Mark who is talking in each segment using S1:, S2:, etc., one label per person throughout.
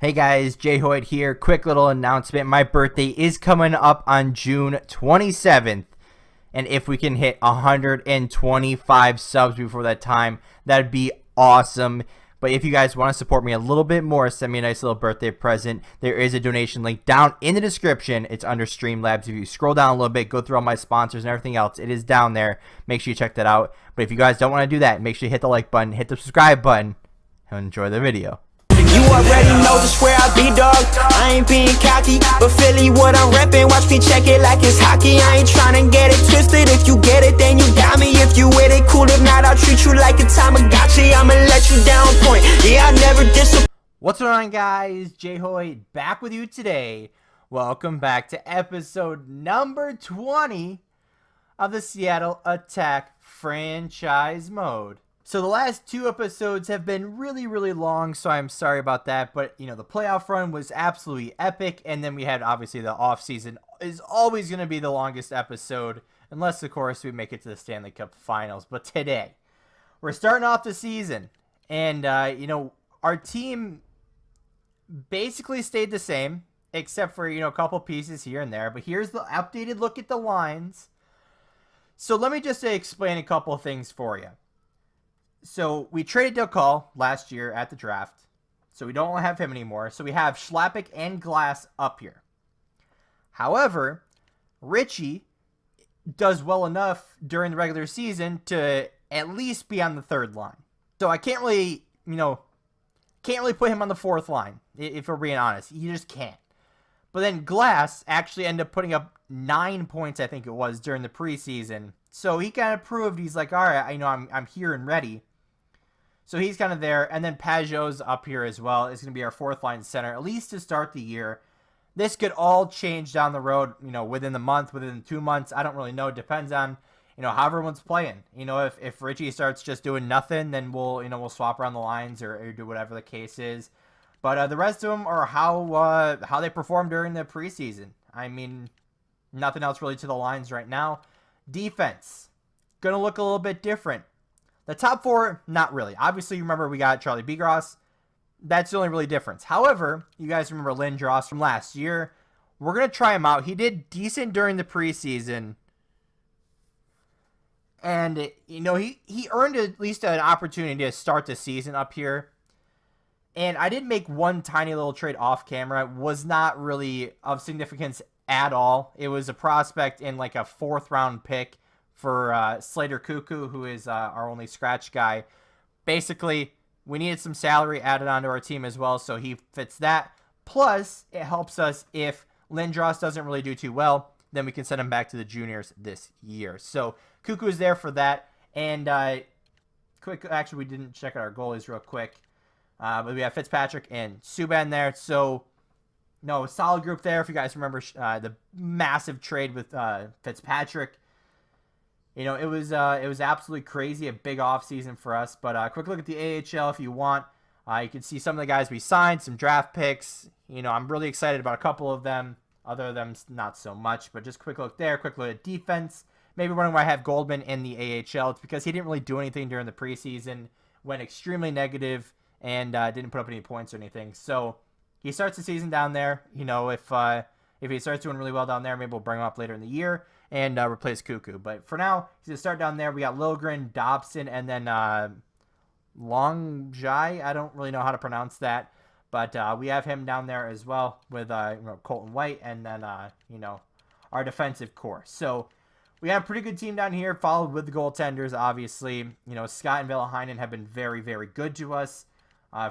S1: Hey guys, JHoyt here. Quick little announcement. My birthday is coming up on June 27th. And if we can hit 125 subs before that time, that'd be awesome. But if you guys want to support me a little bit more, send me a nice little birthday present. There is a donation link down in the description. It's under Streamlabs. If you scroll down a little bit, go through all my sponsors and everything else, it is down there. Make sure you check that out. But if you guys don't want to do that, make sure you hit the like button, hit the subscribe button, and enjoy the video.
S2: You already know just where I be, dog. I ain't being cocky, but Philly what I'm reppin'. Watch me check it like it's hockey. I ain't tryna get it twisted. If you get it, then you got me. If you with it, cool. If not, I'll treat you like a Tamagotchi. I'ma let you down point. Yeah, I never disappoint.
S1: What's going on, guys? JHoyt back with you today. Welcome back to episode number 20 of the Seattle Attack franchise mode. So the last two episodes have been really long, so I'm sorry about that. But, you know, the playoff run was absolutely epic. And then we had, obviously, the offseason is always going to be the longest episode. Unless, of course, we make it to the Stanley Cup Finals. But today, we're starting off the season. And, you know, our team basically stayed the same. Except for, you know, a couple pieces here and there. But here's the updated look at the lines. So let me just explain a couple things for you. So we traded Dekal last year at the draft. So we don't have him anymore. So we have Schlappick and Glass up here. However, Richie does well enough during the regular season to at least be on the third line. So I can't really, put him on the fourth line, if we're being honest. You just can't. But then Glass actually ended up putting up 9 points, I think it was, during the preseason. So he kind of proved he's like, all right, I'm here and ready. So he's kind of there. And then Pajot's up here as well. It's going to be our fourth line center, at least to start the year. This could all change down the road, within the month, within 2 months. I don't really know. It depends on, how everyone's playing. If Richie starts just doing nothing, then we'll swap around the lines or do whatever the case is. But the rest of them are how they perform during the preseason. I mean, nothing else really to the lines right now. Defense, going to look a little bit different. The top four, not really. Obviously, remember we got Charlie Bigros. That's the only really difference. However, you guys remember Lindros from last year. We're going to try him out. He did decent during the preseason. And, he earned at least an opportunity to start the season up here. And I did make one tiny little trade off camera. It was not really of significance at all. It was a prospect in like a 4th round pick for Slater Cuckoo, who is our only scratch guy. Basically, we needed some salary added onto our team as well, so he fits that. Plus, it helps us if Lindros doesn't really do too well, then we can send him back to the juniors this year. So Cuckoo is there for that. And actually, we didn't check out our goalies real quick. But we have Fitzpatrick and Subban there. So, no, solid group there. If you guys remember the massive trade with Fitzpatrick. It was absolutely crazy, a big offseason for us. But quick look at the AHL if you want. You can see some of the guys we signed, some draft picks. I'm really excited about a couple of them. Other of them, not so much. But just quick look there, quick look at defense. Maybe wondering why I have Goldman in the AHL. It's because he didn't really do anything during the preseason. Went extremely negative and didn't put up any points or anything. So he starts the season down there. If he starts doing really well down there, maybe we'll bring him up later in the year and replace Cuckoo. But for now, he's going to start down there. We got Lilgren, Dobson, and then Longjai. I don't really know how to pronounce that. But we have him down there as well with Colton White and then, our defensive core. So we have a pretty good team down here, followed with the goaltenders, obviously. Scott and Villaheinen have been very, very good to us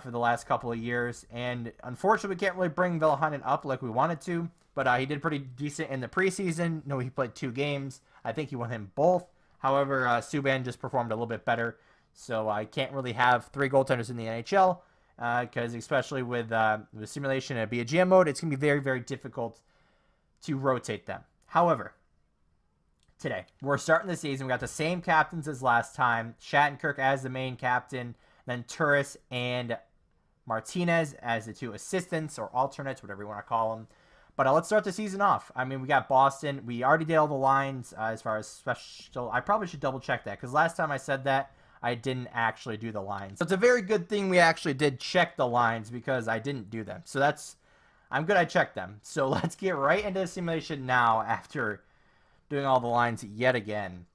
S1: for the last couple of years. And unfortunately, we can't really bring Villaheinen up like we wanted to. But he did pretty decent in the preseason. He played 2 games. I think he won him both. However, Subban just performed a little bit better. So I can't really have 3 goaltenders in the NHL. Because especially with the simulation and BGM mode, it's going to be very, very difficult to rotate them. However, today, we're starting the season. We got the same captains as last time. Shattenkirk as the main captain. Then Turris and Martinez as the 2 assistants or alternates, whatever you want to call them. But let's start the season off. I mean, we got Boston. We already did all the lines as far as special. I probably should double check that because last time I said that, I didn't actually do the lines. So it's a very good thing we actually did check the lines because I didn't do them. So I'm good I checked them. So let's get right into the simulation now after doing all the lines yet again.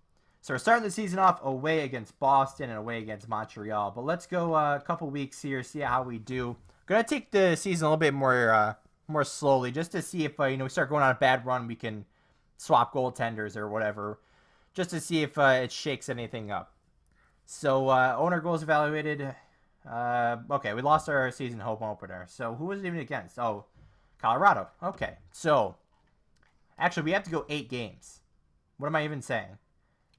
S1: So we're starting the season off away against Boston and away against Montreal. But let's go a couple weeks here, see how we do. Gonna take the season a little bit more slowly just to see if we start going on a bad run, we can swap goaltenders or whatever, just to see if it shakes anything up. So owner goals evaluated. Okay, we lost our season home opener. So who was it even against? Oh, Colorado. Okay, so actually we have to go 8 games. What am I even saying?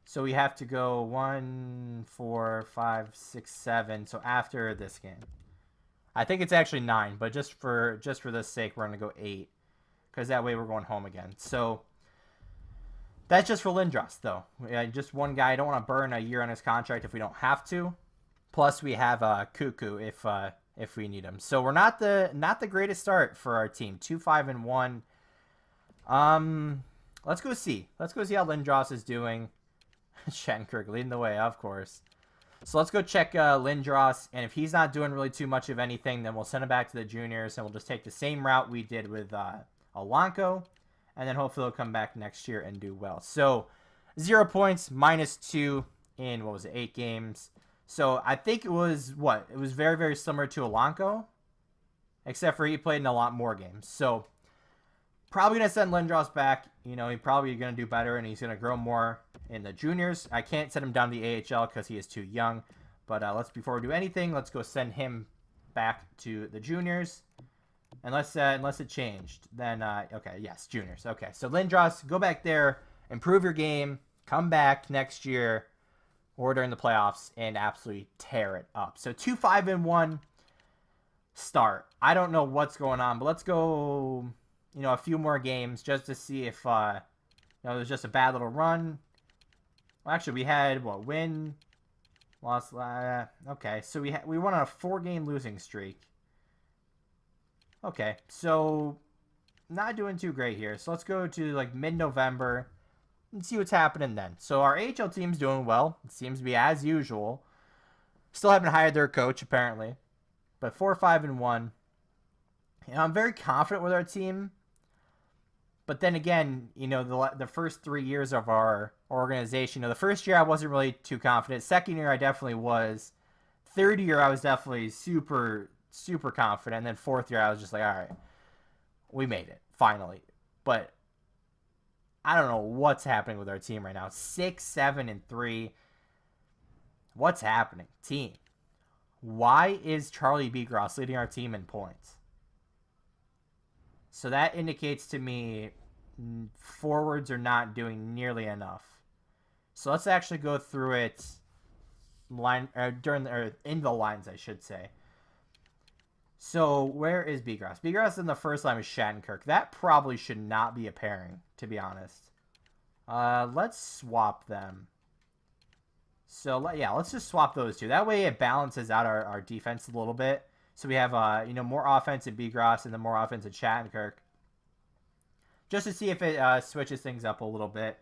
S1: So we have to go 1, 4, 5, 6, 7. So after this game, I think it's actually 9, but just for this sake, we're gonna go 8, because that way we're going home again. So that's just for Lindros, though. Just one guy. I don't want to burn a year on his contract if we don't have to. Plus, we have Cuckoo if we need him. So we're not the greatest start for our team. 2-5-1. Let's go see. Let's go see how Lindros is doing. Shattenkirk leading the way, of course. So let's go check Lindros, and if he's not doing really too much of anything, then we'll send him back to the juniors, and we'll just take the same route we did with Alanko, and then hopefully he'll come back next year and do well. So 0 points, -2 in, 8 games. So I think it was, it was very, very similar to Alanko, except for he played in a lot more games. So probably going to send Lindros back. He's probably going to do better, and he's going to grow more in the juniors. I can't send him down to the AHL because he is too young. But before we do anything, let's go send him back to the juniors. Unless it changed, then okay, yes, juniors. Okay, so Lindros, go back there, improve your game, come back next year or during the playoffs and absolutely tear it up. So 2-5-1 start. I don't know what's going on, but let's go, a few more games just to see if it was just a bad little run. Well, actually, we had win, lost. Okay, so we went on a 4-game losing streak. Okay, so not doing too great here. So let's go to mid-November and see what's happening then. So our AHL team's doing well. It seems to be as usual. Still haven't hired their coach apparently, but 4-5-1. I'm very confident with our team. But then again, the first 3 years of our organization, the first year I wasn't really too confident. Second year I definitely was. Third year I was definitely super confident. And then fourth year I was just like, all right, we made it finally. But I don't know what's happening with our team right now. 6-7-3. What's happening, team? Why is Charlie Begross leading our team in points? So that indicates to me forwards are not doing nearly enough. So let's actually go through it in the lines, I should say. So where is Begross? Begross in the first line is Shattenkirk. That probably should not be a pairing, to be honest. Let's swap them. So let's just swap those two. That way it balances out our defense a little bit. So we have more offense in Begross and then more offense in Shattenkirk. Just to see if it switches things up a little bit.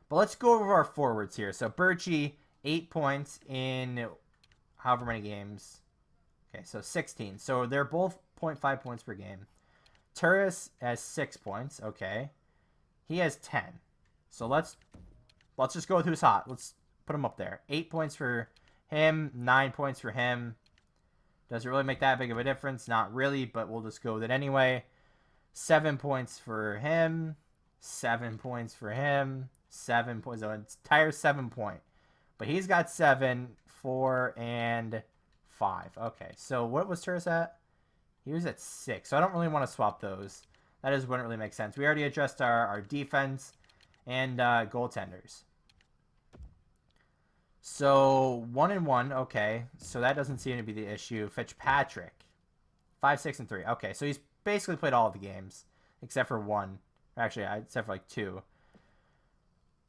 S1: But let's go over our forwards here. So Birchie, 8 points in however many games. Okay, so 16. So they're both 0.5 points per game. Turris has 6 points. Okay. He has 10. So let's just go with who's hot. Let's put him up there. 8 points for him. 9 points for him. Does it really make that big of a difference? Not really, but we'll just go with it anyway. 7 points for him. 7 points for him. 7 points. So it's entire 7 point. But he's got 7, 4, and 5. Okay, so what was Turris at? He was at 6. So I don't really want to swap those. That just wouldn't really make sense. We already addressed our defense and goaltenders. So 1-1. Okay, so that doesn't seem to be the issue. Fitzpatrick, 5, 6, and 3. Okay, so he's basically played all of the games except for 1. Actually, except for 2.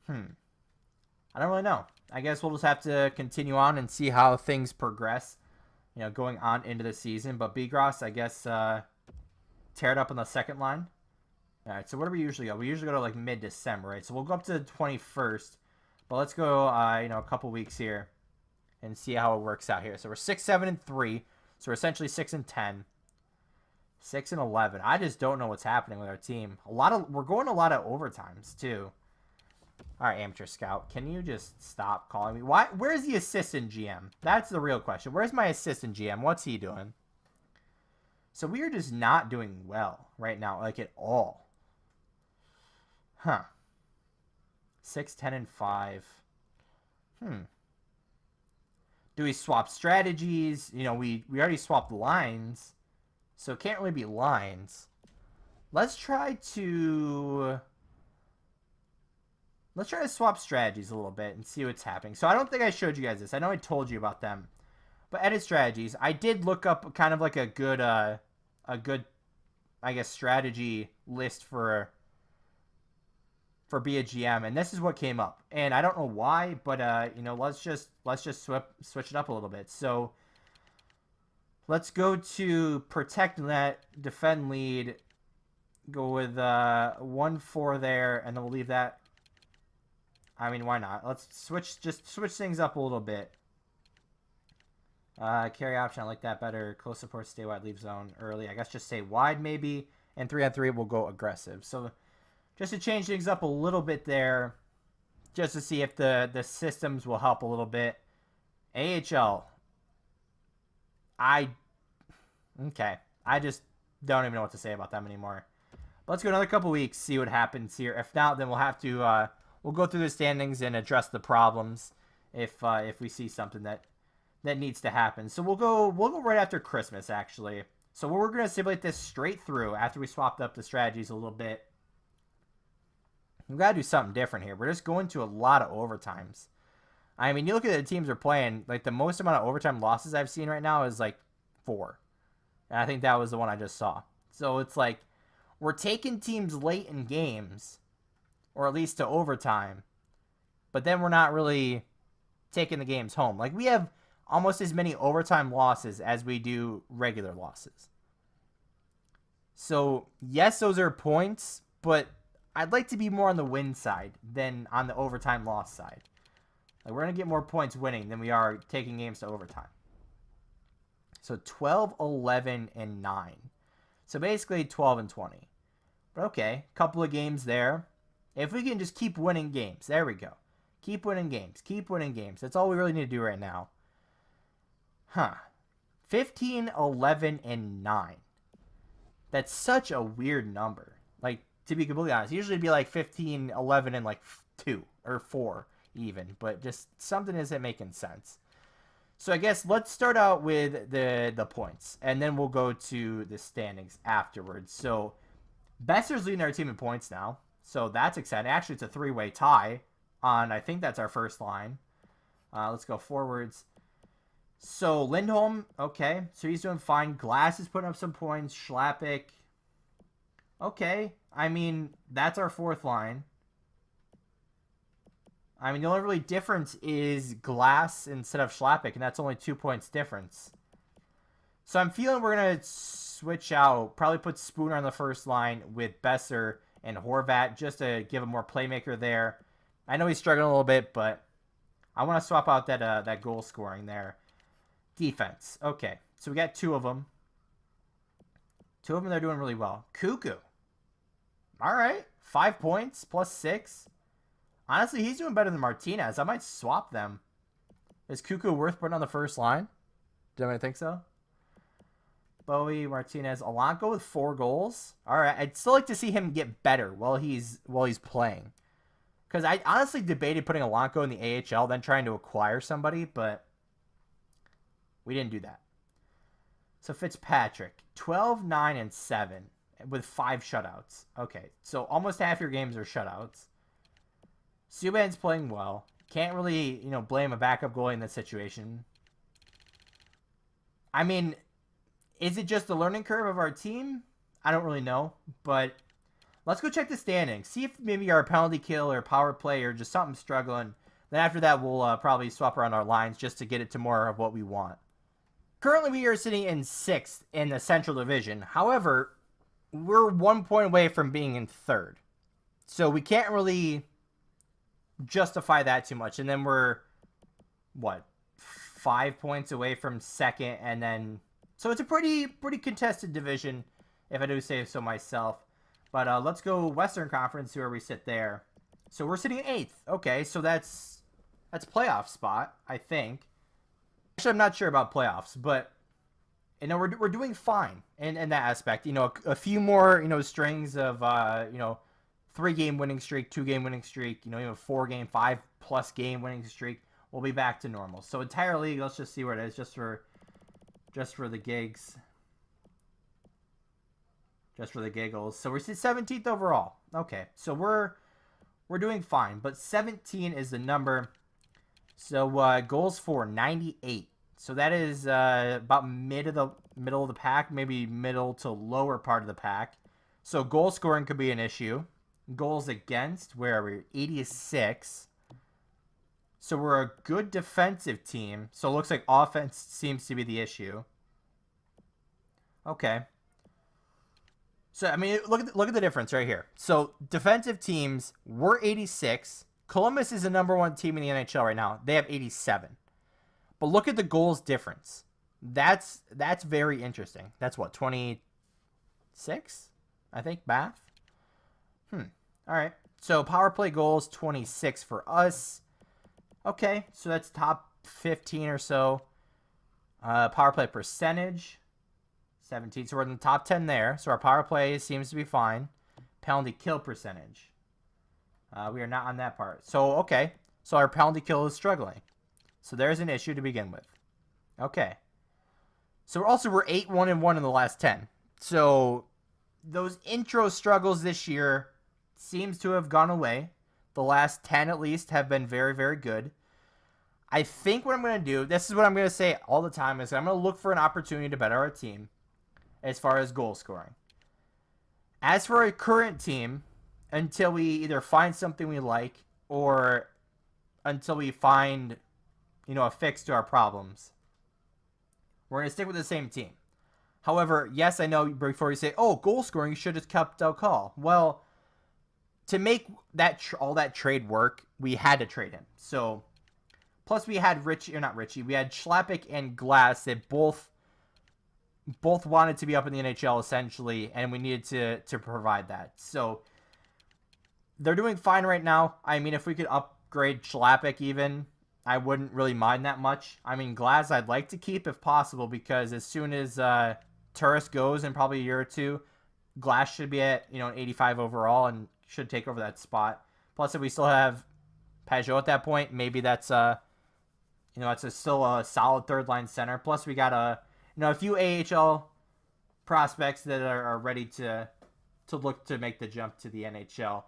S1: I don't really know. I guess we'll just have to continue on and see how things progress, going on into the season. But Begross, I guess, tear it up on the second line. All right, so where do we usually go? We usually go to mid-December, right? So we'll go up to the 21st. But let's go, a couple weeks here and see how it works out here. So we're 6, 7, and 3. So we're essentially 6 and 10. 6 and 11. I just don't know what's happening with our team. We're going a lot of overtimes too. All right, amateur scout, can you just stop calling me? Why? Where's the assistant GM? That's the real question. Where's my assistant GM? What's he doing? So we are just not doing well right now, like at all. Huh. 6, 10, and 5. Do we swap strategies? We already swapped lines, so it can't really be lines. Let's try to swap strategies a little bit and see what's happening. So I don't think I showed you guys this. I know I told you about them. But edit strategies. I did look up kind of like a good, I guess, strategy list for be a GM, and this is what came up. And I don't know why, but let's just switch it up a little bit. So let's go to protect net, defend lead, go with 1-4 there, and then we'll leave that. I mean, why not? Let's switch things up a little bit. Carry option, I like that better. Close support, stay wide, leave zone early. I guess just stay wide maybe. And 3-on-3 we'll go aggressive. So just to change things up a little bit there, just to see if the systems will help a little bit. AHL. Okay. I just don't even know what to say about them anymore. But let's go another couple weeks, see what happens here. If not, then we'll have to we'll go through the standings and address the problems if we see something that needs to happen. So we'll go right after Christmas, actually. So we're going to simulate this straight through after we swapped up the strategies a little bit. We've got to do something different here. We're just going to a lot of overtimes. I mean, you look at the teams we're playing, like the most amount of overtime losses I've seen right now is like 4. And I think that was the one I just saw. So it's like we're taking teams late in games, or at least to overtime, but then we're not really taking the games home. Like we have almost as many overtime losses as we do regular losses. So yes, those are points, but I'd like to be more on the win side than on the overtime loss side. Like we're going to get more points winning than we are taking games to overtime. So 12, 11, and 9. So basically 12 and 20. But okay, couple of games there. If we can just keep winning games. There we go. Keep winning games. Keep winning games. That's all we really need to do right now. 15, 11, and 9. That's such a weird number. Like, to be completely honest, usually it'd be like 15, 11, and like 2 or 4 even. But just something isn't making sense. So I guess let's start out with the points. And then we'll go to the standings afterwards. So Besser's leading our team in points now. So that's exciting. Actually, it's a 3-way tie on, I think that's our first line. Let's go forwards. So Lindholm, okay. So he's doing fine. Glass is putting up some points. Schlappick. Okay. I mean, that's our 4th line. I mean, the only really difference is Glass instead of Schlappick, and that's only 2 points difference. So I'm feeling we're going to switch out. Probably put Spooner on the first line with Besser and Horvat just to give him more playmaker there. I know he's struggling a little bit, but I want to swap out that goal scoring there. Defense. Okay, so we got 2 of them. 2 of them, they're doing really well. Cuckoo. All right, 5 points plus 6. Honestly, he's doing better than Martinez. I might swap them. Is Cuckoo worth putting on the first line? Do I think so? Bowie, Martinez, Alanko with 4 goals. All right, I'd still like to see him get better while he's playing. Because I honestly debated putting Alanko in the AHL, then trying to acquire somebody, but we didn't do that. So Fitzpatrick, 12, 9, and 7 with 5 shutouts. Okay, so almost half your games are shutouts. Subban's playing well. Can't really, blame a backup goalie in this situation. I mean, is it just the learning curve of our team? I don't really know, but let's go check the standings. See if maybe our penalty kill or power play or just something struggling. Then after that, we'll probably swap around our lines just to get it to more of what we want. Currently, we are sitting in 6th in the Central Division. However, we're 1 point away from being in 3rd. So we can't really justify that too much. And then we're, what, 5 points away from second, and then so it's a pretty contested division, if I do say so myself. But let's go Western Conference, where we sit there. So we're sitting in 8th. Okay, so that's playoff spot, I think. Actually, I'm not sure about playoffs, but you know, we're doing fine in that aspect. You know, a few more, you know, strings of you know, 3-game winning streak, 2-game winning streak, you know, even 4-game, 5+ game winning streak. We'll be back to normal. So entire league, let's just see where it is, just for the gigs. Just for the giggles. So we're 17th overall. Okay, so we're doing fine, but 17 is the number. So goals for 98. So that is about middle of the pack, maybe middle to lower part of the pack. So goal scoring could be an issue. Goals against, where are we? 86. So we're a good defensive team. So it looks like offense seems to be the issue. Okay. So, I mean, look at the difference right here. So defensive teams, we're 86. Columbus is the #1 team in the NHL right now. They have 87. But look at the goals difference. That's very interesting. That's what, 26? I think, Bath? All right. So power play goals, 26 for us. Okay, so that's top 15 or so. Power play percentage, 17. So we're in the top 10 there. So our power play seems to be fine. Penalty kill percentage. We are not on that part. So, okay. So our penalty kill is struggling. So there's an issue to begin with. Okay. So we're 8-1-1 in the last 10. So those intro struggles this year seems to have gone away. The last 10 at least have been very, very good. I think what I'm going to do, this is what I'm going to say all the time, is I'm going to look for an opportunity to better our team as far as goal scoring. As for our current team, until we either find something we like or until we find, you know, a fix to our problems, we're going to stick with the same team. However, yes, I know before you say, oh, goal scoring, you should have kept Del Call. Well, to make that all that trade work, we had to trade him. So, plus we had we had Schlappick and Glass that both wanted to be up in the NHL essentially, and we needed to provide that. So, they're doing fine right now. I mean, if we could upgrade Schlappick even, I wouldn't really mind that much. I mean, Glass I'd like to keep if possible, because as soon as Turris goes in probably a year or two, Glass should be at, you know, an 85 overall and should take over that spot. Plus, if we still have Pajot at that point, maybe that's you know, it's still a solid third line center. Plus, we got a few AHL prospects that are ready to look to make the jump to the NHL.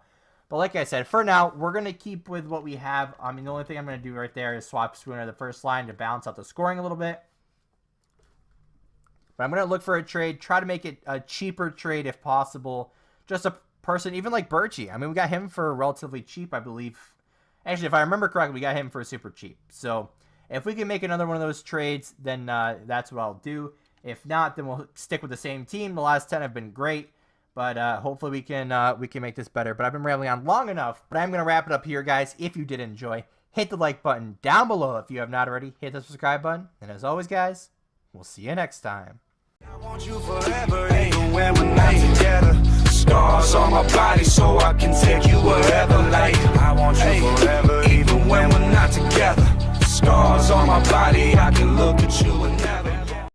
S1: But like I said, for now, we're going to keep with what we have. I mean, the only thing I'm going to do right there is swap Spooner the first line to balance out the scoring a little bit. But I'm going to look for a trade, try to make it a cheaper trade if possible. Just a person, even like Birchie. I mean, we got him for relatively cheap, I believe. Actually, if I remember correctly, we got him for super cheap. So if we can make another one of those trades, then that's what I'll do. If not, then we'll stick with the same team. The last 10 have been great. But hopefully we can make this better. But I've been rambling on long enough. But I'm going to wrap it up here, guys. If you did enjoy, hit the like button down below. If you have not already, hit the subscribe button. And as always, guys, we'll see you next time.
S3: I want you forever, even when we're not together. Scars on my body so I can take you wherever. Like, I want you forever, even when we're not together. Scars on my body, I can look at you and